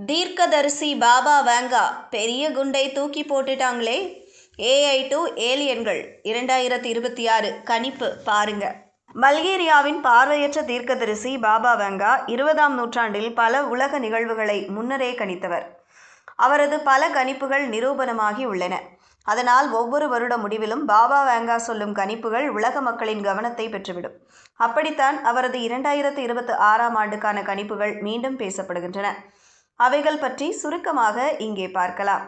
தீர்க்கதரிசி பாபா வேங்கா பெரிய குண்டை தூக்கி போட்டுட்டாங்களே. AI to ஏலியன்கள் 2026 கணிப்பு பாருங்க. பல்கேரியாவின் பார்வையற்ற தீர்க்கதரிசி பாபா வேங்கா 20ஆம் நூற்றாண்டில் பல உலக நிகழ்வுகளை முன்னரே கணித்தவர். அவரது பல கணிப்புகள் நிரூபணமாகி உள்ளன. அதனால் ஒவ்வொரு வருட முடிவிலும் பாபா வேங்கா சொல்லும் கணிப்புகள் உலக மக்களின் கவனத்தை பெற்றுவிடும். அப்படித்தான் அவரது 2026ஆம் ஆண்டுக்கான கணிப்புகள் மீண்டும் பேசப்படுகின்றன. அவைகள் பற்றி சுருக்கமாக இங்கே பார்க்கலாம்.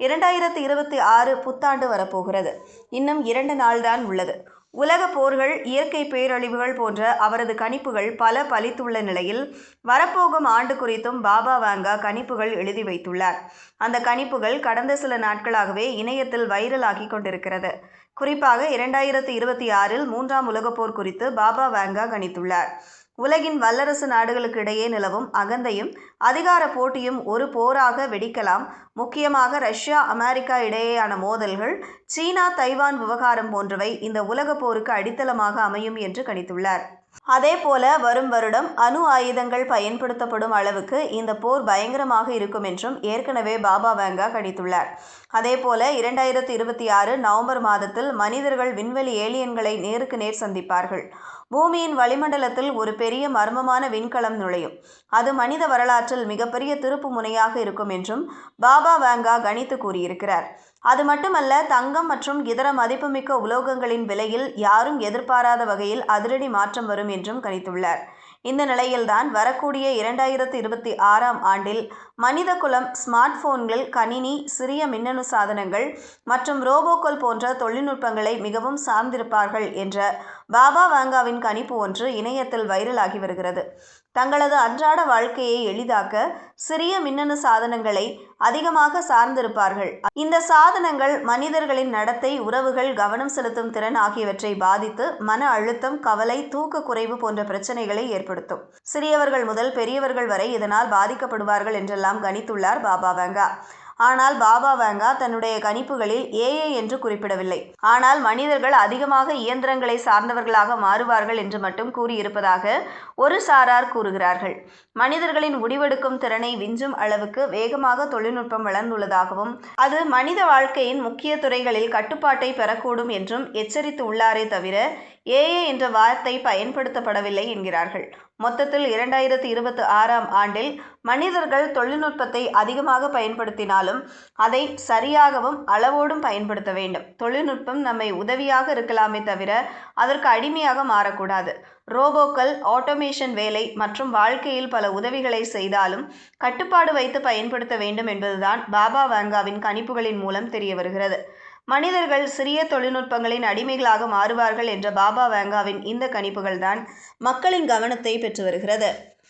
2026 புத்தாண்டு வரப்போகிறது. இன்னும் 2 நாள்தான் உள்ளது. உலக போர்கள், இயற்கை பேரழிவுகள் போன்ற அவரது கணிப்புகள் பல பலித்துள்ள நிலையில் வரப்போகும் ஆண்டு குறித்தும் பாபா வேங்கா கணிப்புகள் எழுதி வைத்துள்ளார். அந்த கணிப்புகள் கடந்த சில நாட்களாகவே இணையத்தில் வைரலாகி கொண்டிருக்கிறது. குறிப்பாக 2026இல் 3ஆம் உலகப்போர் குறித்து பாபா வேங்கா கணித்துள்ளார். உலகின் வல்லரசு நாடுகளுக்கு இடையே நிலவும் அகந்தையும் அதிகார போட்டியும் ஒரு போராக வெடிக்கலாம். முக்கியமாக ரஷ்யா, அமெரிக்கா இடையேயான மோதல்கள், சீனா, தைவான் விவகாரம் போன்றவை இந்த உலக போருக்கு அடித்தளமாக அமையும் என்று கணித்துள்ளார். அதேபோல வரும் வருடம் அணு ஆயுதங்கள் பயன்படுத்தப்படும் அளவுக்கு இந்த போர் பயங்கரமாக இருக்கும் என்றும் ஏற்கனவே பாபா வேங்கா கணித்துள்ளார். அதேபோல 2026 நவம்பர் மாதத்தில் மனிதர்கள் விண்வெளி ஏலியன்களை நேருக்கு நேர் சந்திப்பார்கள். பூமியின் வளிமண்டலத்தில் ஒரு பெரிய மர்மமான விண்கலம் நுழையும். அது மனித வரலாற்றில் மிகப்பெரிய திருப்பு முனையாக இருக்கும் என்றும் பாபா வேங்கா கணித்து கூறியிருக்கிறார். அது மட்டுமல்ல, தங்கம் மற்றும் இதர மதிப்புமிக்க உலோகங்களின் விலையில் யாரும் எதிர்பாராத வகையில் அதிரடி மாற்றம் வரும் என்றும் கணித்துள்ளார். இந்த நிலையில்தான் வரக்கூடிய 2026ஆம் ஆண்டில் மனித குலம் ஸ்மார்ட் போன்கள், கணினி, சிறிய மின்னணு சாதனங்கள் மற்றும் ரோபோக்கள் போன்ற தொழில்நுட்பங்களை மிகவும் சார்ந்திருப்பார்கள் என்ற பாபா வேங்காவின் கணிப்பு ஒன்று இணையத்தில் வைரலாகி வருகிறது. தங்களது அன்றாட வாழ்க்கையை எளிதாக்க சிறிய மின்னணு சாதனங்களை அதிகமாக சார்ந்திருப்பார்கள். இந்த சாதனங்கள் மனிதர்களின் நடத்தை, உறவுகள், கவனம் செலுத்தும் திறன் ஆகியவற்றை பாதித்து மன அழுத்தம், கவலை, தூக்க குறைவு போன்ற பிரச்சனைகளை ஏற்படுத்தும். சிறியவர்கள் முதல் பெரியவர்கள் வரை இதனால் பாதிக்கப்படுவார்கள் என்றெல்லாம் கணித்துள்ளார் பாபா வேங்கா. ஆனால் பாபா வேங்கா தன்னுடைய கணிப்புகளில் AI என்று குறிப்பிடவில்லை. ஆனால் மனிதர்கள் அதிகமாக இயந்திரங்களை சார்ந்தவர்களாக மாறுவார்கள் என்று மட்டும் கூறியிருப்பதாக ஒரு சாரார் கூறுகிறார்கள். மனிதர்களின் முடிவெடுக்கும் திறனை விஞ்சும் அளவுக்கு வேகமாக தொழில்நுட்பம் வளர்ந்துள்ளதாகவும் அது மனித வாழ்க்கையின் முக்கிய துறைகளில் கட்டுப்பாட்டை பெறக்கூடும் என்றும் எச்சரித்து உள்ளாரே தவிர AI என்ற வார்த்தை பயன்படுத்தப்படவில்லை என்கிறார்கள். மொத்தத்தில் 2026ஆம் ஆண்டில் மனிதர்கள் தொழில்நுட்பத்தை அதிகமாக பயன்படுத்தினாலும் அதை சரியாகவும் அளவோடும் பயன்படுத்த வேண்டும். தொழில்நுட்பம் நம்மை உதவியாக இருக்கலாமே தவிர அதற்கு அடிமையாக மாறக்கூடாது. ரோபோக்கள், ஆட்டோமேஷன் வேலை மற்றும் வாழ்க்கையில் பல உதவிகளை செய்தாலும் கட்டுப்பாடு வைத்து பயன்படுத்த வேண்டும் என்பதுதான் பாபா வேங்காவின் கணிப்புகளின் மூலம் தெரிய வருகிறது. மனிதர்கள் சிறிய தொழில்நுட்பங்களின் அடிமைகளாக மாறுவார்கள் என்ற பாபா வேங்காவின் இந்த கணிப்புகள்தான் மக்களின் கவனத்தை பெற்று வருகிறது.